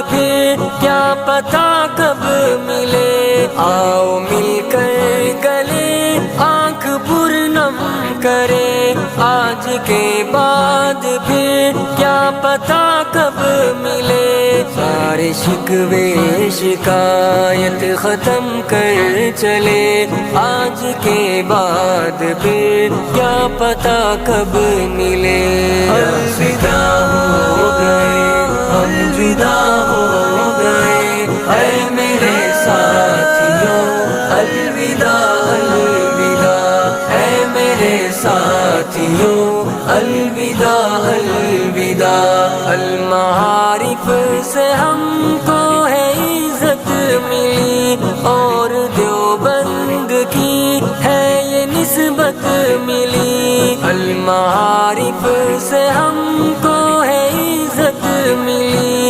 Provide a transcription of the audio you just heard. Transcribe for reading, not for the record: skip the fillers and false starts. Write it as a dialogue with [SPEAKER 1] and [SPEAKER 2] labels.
[SPEAKER 1] پھر کیا پتہ کب ملے، آؤ مل کر گلے آنکھ پرنم کرے، آج کے بعد پھر کیا پتہ کب ملے، سارے شکوے شکایت ختم کر چلے، آج کے بعد پھر کیا پتہ کب ملے۔ الوداع ہو گئے ہم جدا ہو گئے، اے میرے ساتھیوں الوداع الوداع، اے میرے ساتھیوں الوداع الوداع۔ المعارف سے ہم کو ہے عزت ملی، اور دیوبند کی ہے یہ نسبت ملی، المعارف